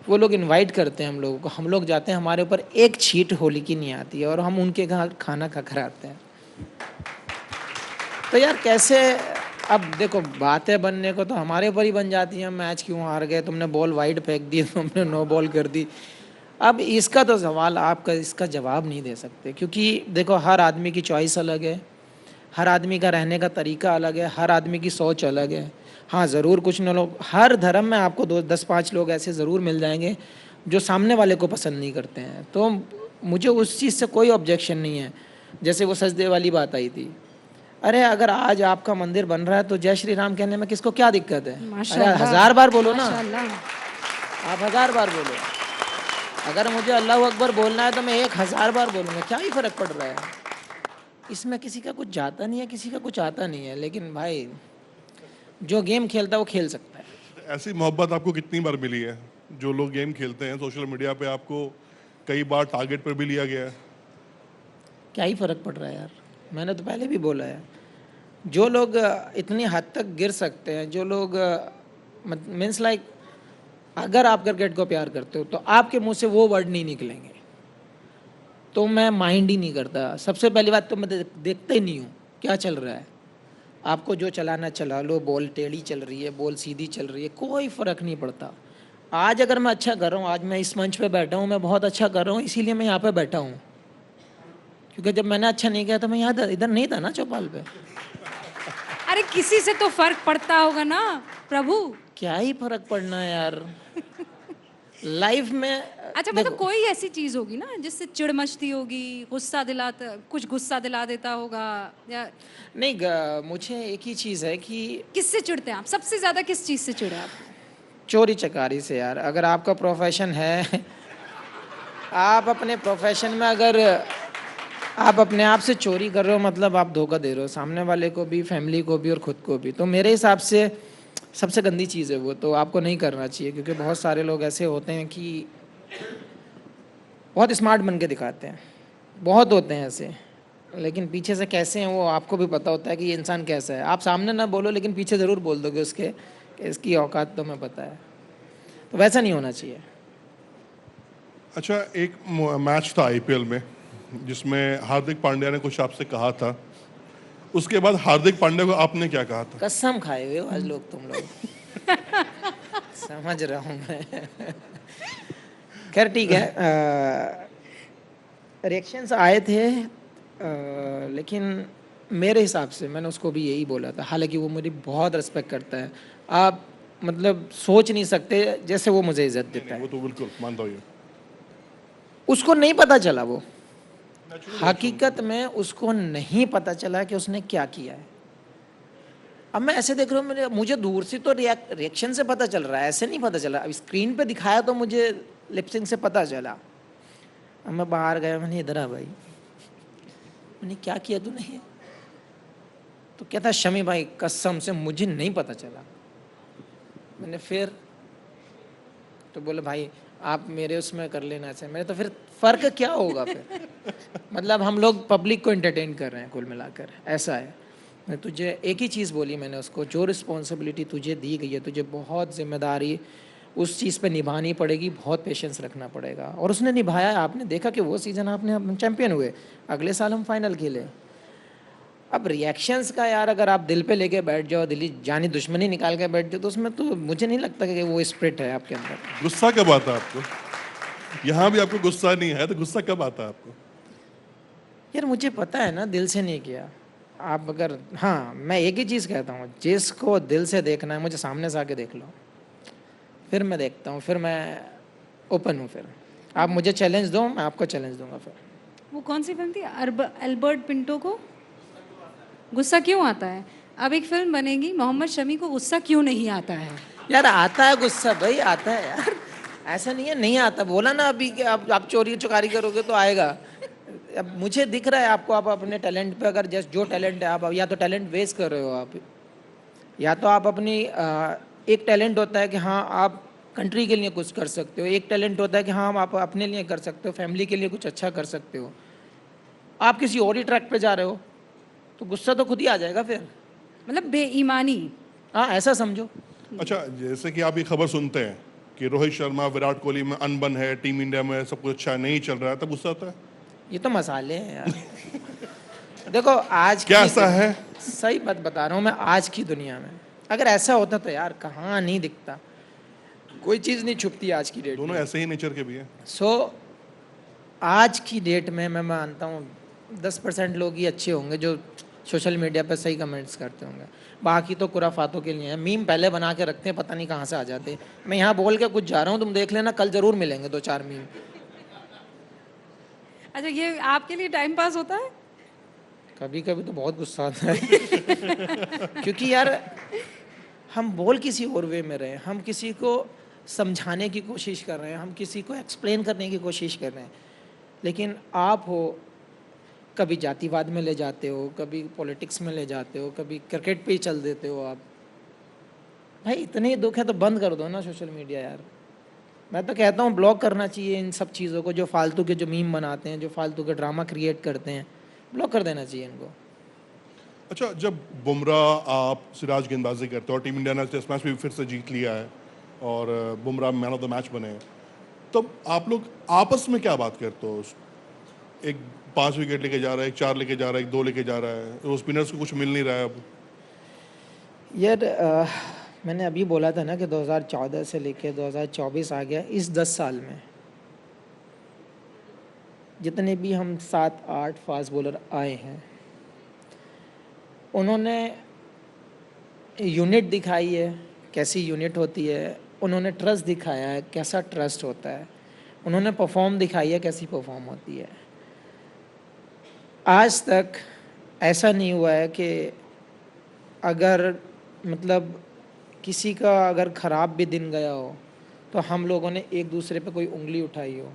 वो लोग इनवाइट करते हैं हम लोगों को, हम लोग जाते हैं, हमारे ऊपर एक छींट होली की नहीं आती है और हम उनके घर खाना खा कर आते हैं। तो यार कैसे, अब देखो बातें बनने को तो हमारे ऊपर ही बन जाती हैं, मैच क्यों हार गए, तुमने बॉल वाइड फेंक दी, तुमने नो बॉल कर दी। अब इसका तो सवाल आपका इसका जवाब नहीं दे सकते, क्योंकि देखो हर आदमी की चॉइस अलग है, हर आदमी का रहने का तरीका अलग है, हर आदमी की सोच अलग है। हाँ ज़रूर कुछ न लोग, हर धर्म में आपको 10-5 लोग ऐसे ज़रूर मिल जाएंगे जो सामने वाले को पसंद नहीं करते हैं, तो मुझे उस चीज़ से कोई ऑब्जेक्शन नहीं है। जैसे वो सजदे वाली बात आई थी, अरे अगर आज आपका मंदिर बन रहा है तो जय श्री राम कहने में किसको क्या दिक्कत है? अरे माशाल्लाह, 1000 बार बोलो ना, माशाल्लाह। आप 1000 बार बोलो। अगर मुझे अल्लाह अकबर बोलना है तो मैं 1000 बार बोलूँगा, क्या ही फ़र्क पड़ रहा है? इसमें किसी का कुछ जाता नहीं है, किसी का कुछ आता नहीं है, लेकिन भाई जो गेम खेलता है वो खेल सकता है। ऐसी मोहब्बत आपको कितनी बार मिली है? जो लोग गेम खेलते हैं सोशल मीडिया पे, आपको कई बार टारगेट पर भी लिया गया है। क्या ही फ़र्क पड़ रहा है यार, मैंने तो पहले भी बोला है, जो लोग इतनी हद तक गिर सकते हैं, जो लोग मीन्स लाइक, अगर आप क्रिकेट को प्यार करते हो तो आपके मुंह से वो वर्ड नहीं निकलेंगे, तो मैं माइंड ही नहीं करता। सबसे पहली बात तो मैं देखता ही नहीं हूँ क्या चल रहा है। आपको जो चलाना चला लो, बॉल टेढ़ी चल रही है, बॉल सीधी चल रही है, कोई फ़र्क नहीं पड़ता। आज अगर मैं अच्छा कर रहा हूँ, आज मैं इस मंच पे बैठा हूँ, मैं बहुत अच्छा कर रहा हूँ, इसीलिए मैं यहाँ पे बैठा हूँ, क्योंकि जब मैंने अच्छा नहीं किया तो मैं यहाँ इधर नहीं था ना चौपाल पे। अरे किसी से तो फर्क पड़ता होगा ना प्रभु। क्या ही फर्क पड़ना है यार लाइफ में। अच्छा मतलब कोई ऐसी चीज होगी ना जिससे चिढ़ मचती होगी, कुछ गुस्सा दिला देता होगा, या नहीं मुझे एक ही चीज़ है कि किससे चिढ़ते हैं आप सबसे ज्यादा? किस चीज से चिढ़े आप? चोरी चकारी से यार। अगर आपका प्रोफेशन है, आप अपने प्रोफेशन में अगर आप अपने आप से चोरी कर रहे हो, मतलब आप धोखा दे रहे हो सामने वाले को भी, फैमिली को भी और ख़ुद को भी। तो मेरे हिसाब से सबसे गंदी चीज़ है वो, तो आपको नहीं करना चाहिए, क्योंकि बहुत सारे लोग ऐसे होते हैं कि बहुत स्मार्ट बन के दिखाते हैं, बहुत होते हैं ऐसे, लेकिन पीछे से कैसे हैं वो आपको भी पता होता है कि ये इंसान कैसा है। आप सामने ना बोलो लेकिन पीछे ज़रूर बोल दोगे उसके कि इसकी औकात तो मैं पता है, तो वैसा नहीं होना चाहिए। अच्छा, एक मैच था आईपीएल में जिसमें हार्दिक पांड्या ने कुछ आपसे कहा था, उसके बाद हार्दिक पांड्या को आपने क्या कहा था? कसम खाए हुए हो आज लोग तुम लोग समझ रहा हूँ मैं खैर ठीक है, रिएक्शंस आए थे, लेकिन मेरे हिसाब से मैंने उसको भी यही बोला था, हालांकि वो मेरी बहुत रिस्पेक्ट करता है। आप मतलब सोच नहीं सकते जैसे वो मुझे इज्जत देता है। वो तो बिल्कुल मानता हूँ। उसको नहीं पता चला, वो हकीकत में उसको नहीं पता चला कि उसने क्या किया है। अब मैं ऐसे देख रहा हूँ, मुझे दूर से तो रिएक्शन से पता चल रहा है, ऐसे नहीं पता चला। अब स्क्रीन पे दिखाया तो मुझे लिपसिंग से पता चला। अब मैं बाहर गया, मैंने इधर आ भाई, मैंने क्या किया तूने? तो क्या था, शमी भाई कसम से मुझे नहीं पता चला। मैंने फिर तो बोले भाई आप मेरे उसमें कर लेना चाहिए। मैंने तो फिर फ़र्क क्या होगा फिर मतलब हम लोग पब्लिक को एंटरटेन कर रहे हैं कुल मिलाकर, ऐसा है। मैं तुझे एक ही चीज़ बोली मैंने उसको, जो रिस्पॉन्सिबिलिटी तुझे दी गई है, तुझे बहुत जिम्मेदारी उस चीज़ पे निभानी पड़ेगी, बहुत पेशेंस रखना पड़ेगा। और उसने निभाया। आपने देखा कि वो सीज़न आपने चैम्पियन हुए, अगले साल हम फाइनल खेले। अब रिएक्शंस का यार अगर आप दिल पे लेके बैठ जाओ, दिली जानी दुश्मनी निकाल के बैठ जाओ, तो उसमें तो मुझे नहीं लगता कि वो स्पिरिट है आपके अंदर। गुस्सा कब आता है आपको? यहाँ भी आपको गुस्सा नहीं है तो गुस्सा कब आता है आपको? यार मुझे पता है ना, दिल से नहीं किया। आप अगर, हाँ मैं एक ही चीज़ कहता हूँ, जिसको दिल से देखना है मुझे सामने से आके देख लो, फिर मैं देखता हूँ, फिर मैं ओपन हूँ। फिर आप मुझे चैलेंज दो, मैं आपको चैलेंज दूंगा। फिर वो कौन सी फिल्म थी? अल्बर्ट पिंटो को गुस्सा क्यों आता है? अब एक फिल्म बनेगी, मोहम्मद शमी को गुस्सा क्यों नहीं आता है? यार आता है गुस्सा भाई, आता है यार, ऐसा नहीं है नहीं आता। बोला ना अभी कि आप चोरी चुकारी करोगे तो आएगा। अब मुझे दिख रहा है आपको, आप अपने टैलेंट पे अगर जस्ट जो टैलेंट है आप या तो टैलेंट वेस्ट कर रहे हो आप, या तो आप अपनी एक टैलेंट होता है कि हाँ आप कंट्री के लिए कुछ कर सकते हो, एक टैलेंट होता है कि हाँ आप अपने लिए कर सकते हो, फैमिली के लिए कुछ अच्छा कर सकते हो। आप किसी और ही ट्रैक पे जा रहे हो तो गुस्सा तो खुद ही आ जाएगा फिर। मतलब बेईमानी। हाँ ऐसा समझो। अच्छा, जैसे कि आप ये खबर सुनते हैं कि रोहित शर्मा विराट कोहली में अनबन है, टीम इंडिया में सब कुछ अच्छा नहीं चल रहा है, तब गुस्सा आता है? ये तो मसाले हैं यार। देखो आज क्या की ऐसा है? सही बात बता रहा हूँ मैं, आज की दुनिया में अगर ऐसा होता तो यार कहाँ नहीं दिखता, कोई चीज़ नहीं छुपती आज की डेट दोनों में। ऐसे ही नेचर के भी हैं। सो आज की डेट में मैं मानता हूँ 10% लोग ही अच्छे होंगे जो सोशल मीडिया पर सही कमेंट्स करते होंगे, बाकी तो खुराफातों के लिए हैं। मीम पहले बना के रखते हैं, पता नहीं कहाँ से आ जाते हैं। मैं यहाँ बोल के कुछ जा रहा हूँ, तुम देख लेना कल जरूर मिलेंगे 2-4 मीम। अच्छा, ये आपके लिए टाइम पास होता है? कभी कभी तो बहुत गुस्सा आता है क्योंकि यार हम बोल किसी और वे में रहे हैं, हम किसी को समझाने की कोशिश कर रहे हैं, हम किसी को एक्सप्लेन करने की कोशिश कर रहे हैं, लेकिन आप हो कभी जातिवाद में ले जाते हो, कभी पॉलिटिक्स में ले जाते हो, कभी क्रिकेट पे ही चल देते हो आप। भाई इतने ही दुख है तो बंद कर दो ना सोशल मीडिया यार। मैं तो कहता हूँ ब्लॉक करना चाहिए इन सब चीज़ों को, जो फालतू के जो मीम बनाते हैं, जो फालतू के ड्रामा क्रिएट करते हैं, ब्लॉक कर देना चाहिए इनको। अच्छा, जब बुमराह आप सिराज गेंदबाजी करते हो और टीम इंडिया ने टेस्ट मैच भी फिर से जीत लिया है और Bumrah man of the match बने हैं, तब आप लोग आपस में क्या बात करते हो? एक 5 विकेट लेके जा रहा है, एक 4 लेके जा रहा है, एक 2 लेके जा रहा है, तो स्पिनर्स को कुछ मिल नहीं रहा है अब। यार मैंने अभी बोला था ना कि 2014 से लेके 2024 आ गया, इस 10 साल में जितने भी हम 7-8 फास्ट बॉलर आए हैं, उन्होंने यूनिट दिखाई है कैसी यूनिट होती है, उन्होंने ट्रस्ट दिखाया है कैसा ट्रस्ट होता है, उन्होंने परफॉर्म दिखाई है कैसी परफॉर्म होती है। आज तक ऐसा नहीं हुआ है कि अगर मतलब किसी का अगर ख़राब भी दिन गया हो तो हम लोगों ने एक दूसरे पे कोई उंगली उठाई हो।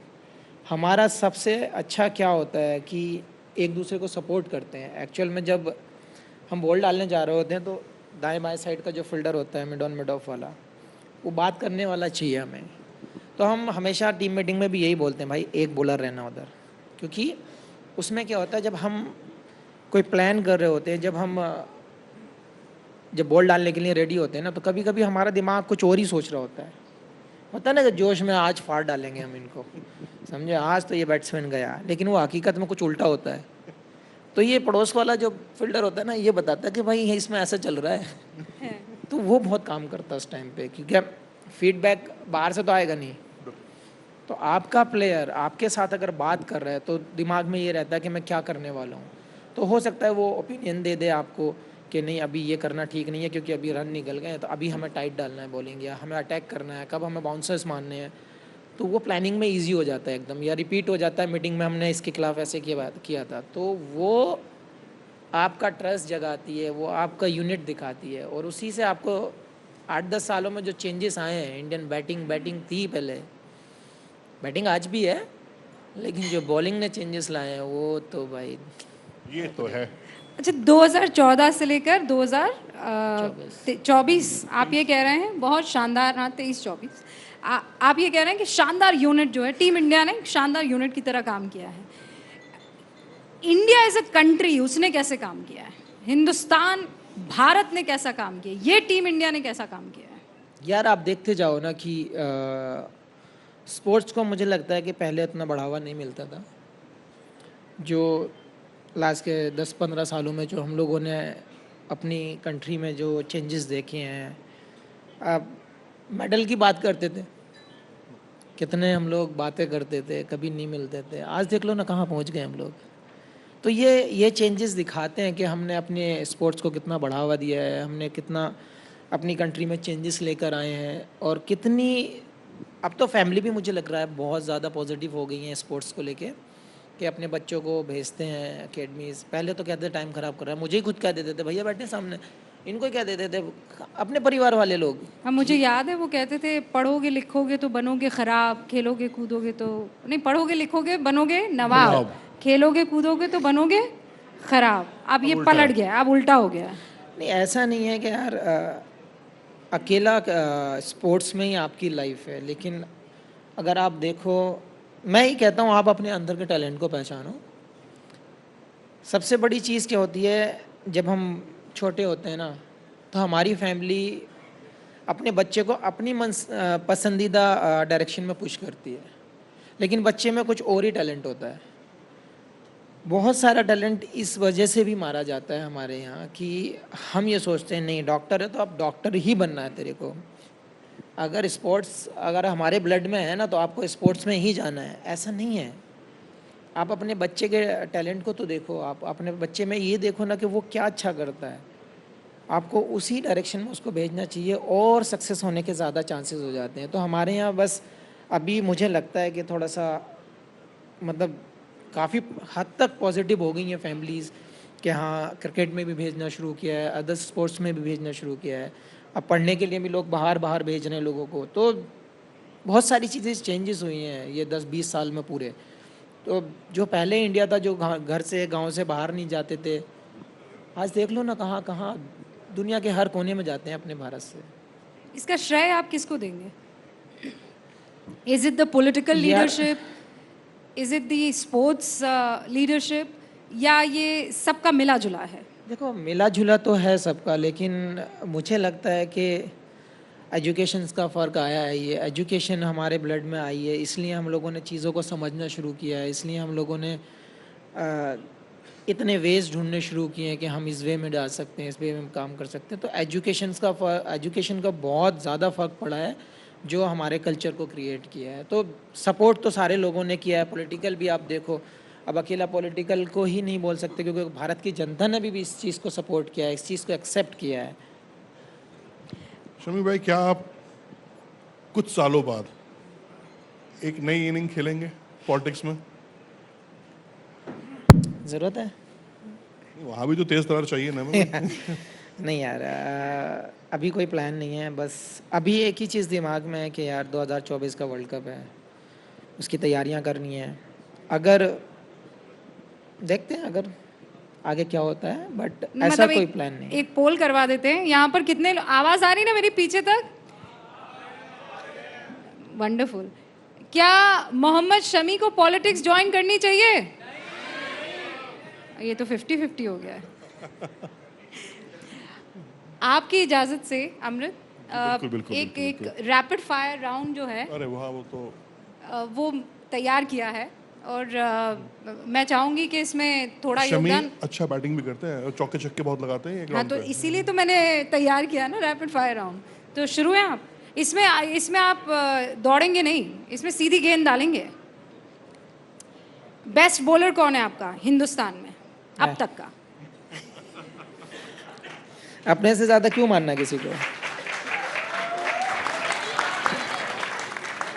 हमारा सबसे अच्छा क्या होता है कि एक दूसरे को सपोर्ट करते हैं। एक्चुअल में जब हम बॉल डालने जा रहे होते हैं तो दाएं बाएं साइड का जो फील्डर होता है मिड ऑन मिड ऑफ वाला, वो बात करने वाला चाहिए हमें। तो हम हमेशा टीम मीटिंग में भी यही बोलते हैं, भाई एक बॉलर रहना उधर, क्योंकि उसमें क्या होता है जब हम कोई प्लान कर रहे होते हैं, जब बॉल डालने के लिए रेडी होते हैं ना, तो कभी कभी हमारा दिमाग कुछ और ही सोच रहा होता है। होता है ना कि जोश में आज फाड़ डालेंगे हम इनको, समझे, आज तो ये बैट्समैन गया, लेकिन वो हकीकत में कुछ उल्टा होता है। तो ये पड़ोस वाला जो फील्डर होता है ना, ये बताता है कि भाई इसमें ऐसा चल रहा है तो वो बहुत काम करता है उस टाइम पे, क्योंकि फीडबैक बाहर से तो आएगा नहीं। तो आपका प्लेयर आपके साथ अगर बात कर रहा है तो दिमाग में ये रहता है कि मैं क्या करने वाला हूँ। तो हो सकता है वो ओपिनियन दे दे आपको कि नहीं अभी ये करना ठीक नहीं है क्योंकि अभी रन निकल गए हैं, तो अभी हमें टाइट डालना है बॉलिंग, या हमें अटैक करना है, कब हमें बाउंसर्स मारने हैं। तो वो प्लानिंग में इजी हो जाता है एकदम, या रिपीट हो जाता है मीटिंग में हमने इसके खिलाफ ऐसे किया था। तो वो आपका ट्रस्ट जगाती है, वो आपका यूनिट दिखाती है, और उसी से आपको 8-10 सालों में जो चेंजेस आए हैं, इंडियन बैटिंग थी पहले, बैटिंग आज भी है, लेकिन जो बॉलिंग ने चेंजेस लाए हैं वो तो भाई ये तो है। अच्छा, 2014 से लेकर 2024 आप ये कह रहे हैं बहुत शानदार, हाँ 23-24 आप ये कह रहे हैं कि शानदार यूनिट जो है टीम इंडिया ने शानदार यूनिट की तरह काम किया है। इंडिया एज अ कंट्री उसने कैसे काम किया है? हिंदुस्तान भारत ने कैसा काम किया? ये टीम इंडिया ने कैसा काम किया है? यार आप देखते जाओ ना कि स्पोर्ट्स को मुझे लगता है कि पहले इतना बढ़ावा नहीं मिलता था। जो लास्ट के 10-15 सालों में जो हम लोगों ने अपनी कंट्री में जो चेंजेस देखे हैं, अब मेडल की बात करते थे, कितने हम लोग बातें करते थे, कभी नहीं मिलते थे, आज देख लो ना कहाँ पहुँच गए हम लोग। तो ये चेंजेस दिखाते हैं कि हमने अपने स्पोर्ट्स को कितना बढ़ावा दिया है, हमने कितना अपनी कंट्री में चेंजेस लेकर आए हैं, और कितनी अब तो फैमिली भी मुझे लग रहा है बहुत ज़्यादा पॉजिटिव हो गई हैं स्पोर्ट्स को लेके, कि अपने बच्चों को भेजते हैं अकेडमीज़। पहले तो कहते थे टाइम ख़राब कर रहा है, मुझे ही खुद कह देते थे भैया बैठे सामने, इनको ही कह देते थे अपने परिवार वाले लोग। हाँ, मुझे याद है वो कहते थे पढ़ोगे लिखोगे तो बनोगे ख़राब, खेलोगे कूदोगे तो नहीं, पढ़ोगे लिखोगे बनोगे नवाब, खेलोगे कूदोगे तो बनोगे खराब। अब ये उल्टा पलट है। गया, अब उल्टा हो गया। नहीं, ऐसा नहीं है कि यार अकेला स्पोर्ट्स में ही आपकी लाइफ है, लेकिन अगर आप देखो, मैं ही कहता हूँ आप अपने अंदर के टैलेंट को पहचानो। सबसे बड़ी चीज़ क्या होती है, जब हम छोटे होते हैं ना, तो हमारी फैमिली अपने बच्चे को अपनी पसंदीदा डायरेक्शन में पुश करती है, लेकिन बच्चे में कुछ और ही टैलेंट होता है। बहुत सारा टैलेंट इस वजह से भी मारा जाता है हमारे यहाँ कि हम ये सोचते हैं नहीं डॉक्टर है तो अब डॉक्टर ही बनना है तेरे को। अगर स्पोर्ट्स अगर हमारे ब्लड में है ना तो आपको स्पोर्ट्स में ही जाना है, ऐसा नहीं है। आप अपने बच्चे के टैलेंट को तो देखो, आप अपने बच्चे में ये देखो ना कि वो क्या अच्छा करता है, आपको उसी डायरेक्शन में उसको भेजना चाहिए और सक्सेस होने के ज़्यादा चांसेस हो जाते हैं। तो हमारे यहाँ बस अभी मुझे लगता है कि थोड़ा सा मतलब काफ़ी हद तक पॉजिटिव हो गई हैं फैमिलीज़ कि हाँ क्रिकेट में भी भेजना शुरू किया है, अदर स्पोर्ट्स में भी भेजना शुरू किया है, अब पढ़ने के लिए भी लोग बाहर बाहर भेज रहे हैं लोगों को। तो बहुत सारी चीज़ें चेंजेस हुई हैं ये 10-20 साल में पूरे। तो जो पहले इंडिया था, जो घर से गांव से बाहर नहीं जाते थे, आज देख लो ना कहाँ कहाँ दुनिया के हर कोने में जाते हैं अपने भारत से। इसका श्रेय आप किसको देंगे? इज इट द पॉलिटिकल यार- leadership, is it the sports leadership, या ये सबका मिला जुला है? देखो मिला जुला तो है सबका, लेकिन मुझे लगता है कि एजुकेशन का फ़र्क आया है। ये एजुकेशन हमारे ब्लड में आई है, इसलिए हम लोगों ने चीज़ों को समझना शुरू किया है, इसलिए हम लोगों ने इतने वेज ढूंढने शुरू किए हैं कि हम इस वे में डाल सकते हैं, इस वे में हम काम कर सकते हैं। तो एजुकेशन का बहुत ज़्यादा फ़र्क पड़ा है जो हमारे कल्चर को क्रिएट किया है। तो सपोर्ट तो सारे लोगों ने किया है, पॉलिटिकल भी आप देखो, अब अकेला पॉलिटिकल को ही नहीं बोल सकते क्योंकि भारत की जनता ने भी इस चीज़ को सपोर्ट किया है, इस चीज़ को एक्सेप्ट किया है। शमी भाई, क्या आप कुछ सालों बाद एक नई इनिंग खेलेंगे पॉलिटिक्स में? ज़रूरत है? वहाँ भी तो तेज तरार चाहिए ना हमें। नहीं यार, अभी कोई प्लान नहीं है। बस अभी एक ही चीज़ दिमाग में है कि यार 2024 का वर्ल्ड कप है, उसकी तैयारियां करनी है। अगर देखते हैं अगर आगे क्या होता है, बट ऐसा मतलब कोई प्लान नहीं है। एक पोल करवा देते हैं यहाँ पर। कितने आवाज आ रही ना मेरी पीछे तक? वंडरफुल। क्या मोहम्मद शमी को पॉलिटिक्स ज्वाइन करनी चाहिए? ये तो 50-50 हो गया है। आपकी इजाजत से अमृत, बिल्कुल, बिल्कुल, एक बिल्कुल, एक रैपिड फायर राउंड जो है अरे वहाँ वो तो वो तैयार किया है, और मैं चाहूंगी कि इसमें थोड़ा शमी योगदान। अच्छा बैटिंग भी करते हैं और चौके छक्के बहुत लगाते हैं एक हाँ, राउंड तो पे। इसीलिए तो मैंने तैयार किया ना रैपिड फायर राउंड। तो शुरू है आप। इसमें आप दौड़ेंगे नहीं, इसमें सीधी गेंद डालेंगे। बेस्ट बॉलर कौन है आपका हिंदुस्तान में अब तक का? अपने से ज़्यादा क्यों मानना किसी को?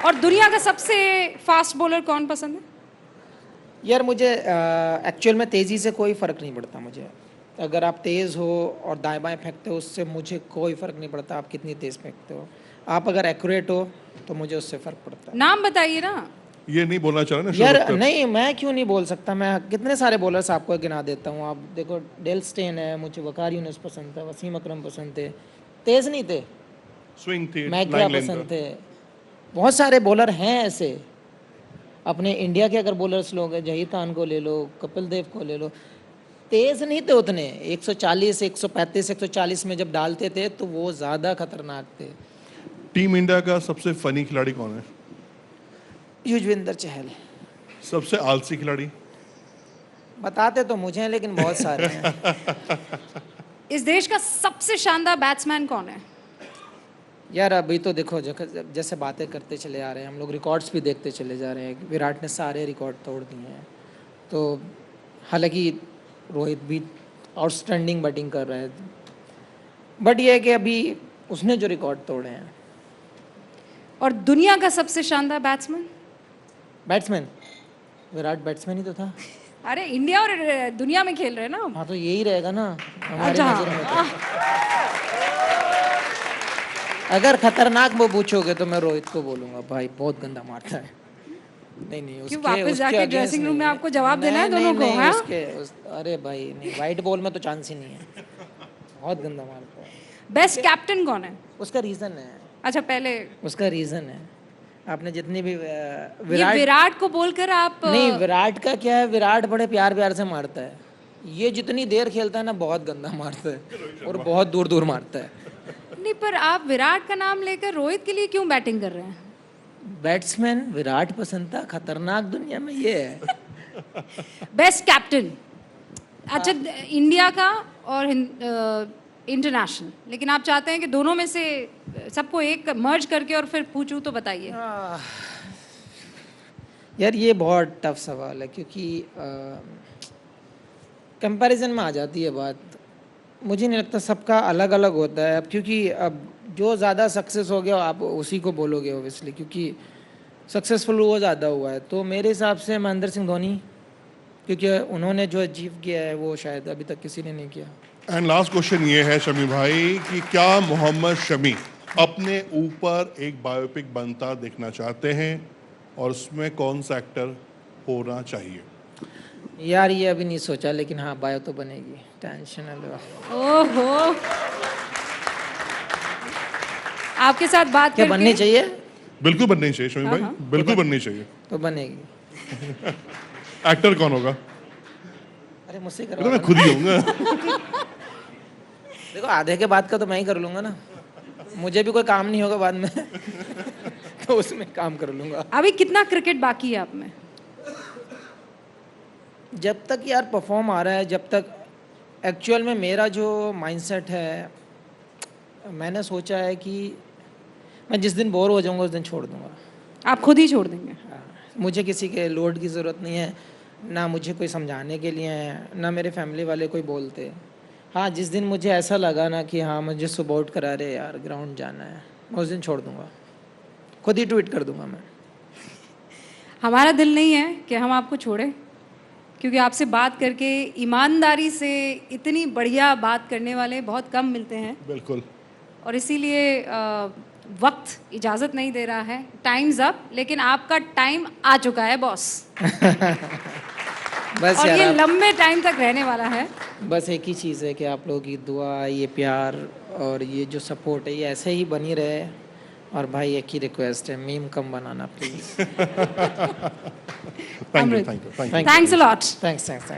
और दुनिया का सबसे फास्ट बॉलर कौन पसंद है? यार मुझे एक्चुअल में तेज़ी से कोई फ़र्क नहीं पड़ता मुझे। अगर आप तेज़ हो और दाएं बाएं फेंकते हो उससे मुझे कोई फ़र्क नहीं पड़ता आप कितनी तेज़ फेंकते हो। आप अगर एक्यूरेट हो तो मुझे उससे फ़र्क पड़ता है। नाम बताइए ना। ये नहीं बोलना चाह रहे ना यार शुरू नहीं, मैं क्यों नहीं बोल सकता? मैं कितने सारे बॉलर्स आपको गिना देता हूँ। आप देखो डेल स्टेन है, मुझे वकार यूनुस पसंद था, वसीम अकरम पसंद थे, तेज़ नहीं थे। स्विंग थी, मैक्रा लाइन लेंथ पसंद थे। बहुत सारे बॉलर हैं ऐसे। अपने इंडिया के अगर बॉलर्स लोग हैं, जही खान को ले लो, कपिल देव को ले लो, तेज़ नहीं थे उतने। 140, 135, 140 में जब डालते थे तो वो ज़्यादा खतरनाक थे। टीम इंडिया का सबसे फनी खिलाड़ी कौन है? युजवेंद्र चहल। सबसे आलसी खिलाड़ी? बताते तो मुझे हैं लेकिन बहुत सारे हैं। इस देश का सबसे शानदार बैट्समैन कौन है? यार अभी तो देखो जैसे बातें करते चले आ रहे हैं हम लोग, रिकॉर्ड्स भी देखते चले जा रहे हैं। विराट ने सारे रिकॉर्ड तोड़ दिए हैं। तो हालांकि रोहित भी आउटस्टैंडिंग बैटिंग कर रहा है, बट ये है कि अभी उसने जो रिकॉर्ड तोड़े हैं। और दुनिया का सबसे शानदार बैट्समैन? बैट्समैन विराट बैट्समैन ही तो था। अरे इंडिया और दुनिया में खेल रहे हैं ना हम। हाँ तो यही रहेगा ना हमारी अच्छा, नज़र में तो। अगर खतरनाक वो पूछोगे तो मैं रोहित को बोलूँगा, भाई बहुत गंदा मारता है। नहीं क्यों उसके वापस उसके जाके against ड्रेसिंग रूम नहीं में है। आपको जवाब देना है नहीं, दोनों को, नहीं, हाँ? अरे भाई नहीं, वाइट बॉल में तो चांस ही नहीं है, बहुत गंदा मारता है। बेस्ट कैप्टन कौन है? उसका रीज़न है, अच्छा पहले उसका रीज़न है। आपने जितनी भी ये विराट को बोलकर आप नहीं, विराट का क्या है, विराट बड़े प्यार प्यार से मारता है। ये जितनी देर खेलता है ना, बहुत गंदा मारता है और बहुत दूर दूर मारता है। नहीं, पर आप विराट का नाम लेकर रोहित के लिए क्यों बैटिंग कर रहे हैं? बैट्समैन विराट पसंद था, खतरनाक दुनिया में ये है। बेस्ट कैप्टन, अच्छा इंडिया का और इंटरनेशनल, लेकिन आप चाहते हैं कि दोनों में से सबको एक मर्ज करके और फिर पूछूं तो बताइए। यार ये बहुत टफ सवाल है, क्योंकि कंपैरिजन में आ जाती है बात। मुझे नहीं लगता, सबका अलग अलग होता है। अब क्योंकि अब जो ज़्यादा सक्सेस हो गया आप उसी को बोलोगे ओबियसली, क्योंकि सक्सेसफुल वो ज़्यादा हुआ है। तो मेरे हिसाब से महेंद्र सिंह धोनी, क्योंकि उन्होंने जो अचीव किया है वो शायद अभी तक किसी ने नहीं किया। एंड लास्ट क्वेश्चन ये है शमी भाई कि क्या मोहम्मद शमी अपने ऊपर एक बायोपिक बनता देखना चाहते हैं और उसमें कौन सा एक्टर होना चाहिए? यार ये अभी नहीं सोचा, लेकिन हाँ बायो तो बनेगी, टेंशन ना लो। ओहो, आपके साथ बात क्या करके बननी चाहिए? बिल्कुल बननी चाहिए शमी भाई, बिल्कुल बननी चाहिए। तो बनेगी। एक्टर कौन होगा? अरे मुझसे ये तो करवा मैं दो खुद ही होऊंगा। ना। देखो आधे के बाद का तो मैं ही कर लूँगा ना, मुझे भी कोई काम नहीं होगा बाद में तो उसमें काम कर लूँगा। अभी कितना क्रिकेट बाकी है आप में? जब तक यार परफॉर्म आ रहा है, जब तक एक्चुअल में मेरा जो माइंडसेट है, मैंने सोचा है कि मैं जिस दिन बोर हो जाऊंगा उस दिन छोड़ दूंगा। आप खुद ही छोड़ देंगे? हाँ, मुझे किसी के लोड की ज़रूरत नहीं है, ना मुझे कोई समझाने के लिए है, ना मेरे फैमिली वाले कोई बोलते। हाँ, जिस दिन मुझे ऐसा लगा ना कि हाँ मुझे सुबह उठ कर अरे यार ग्राउंड जाना है, मैं उस दिन छोड़ दूंगा, खुद ही ट्वीट कर दूंगा मैं। हमारा दिल नहीं है कि हम आपको छोड़ें, क्योंकि आपसे बात करके ईमानदारी से इतनी बढ़िया बात करने वाले बहुत कम मिलते हैं, बिल्कुल। और इसीलिए वक्त इजाज़त नहीं दे रहा है, टाइम्स अप। लेकिन आपका टाइम आ चुका है बॉस। बस और यार ये लंबे टाइम तक रहने वाला है। बस एक ही चीज़ है कि आप लोगों की दुआ, ये प्यार और ये जो सपोर्ट है ये ऐसे ही बनी रहे। और भाई एक ही रिक्वेस्ट है, meme come banana please. Thank you, thank you, thank you. Thanks a lot. Thanks.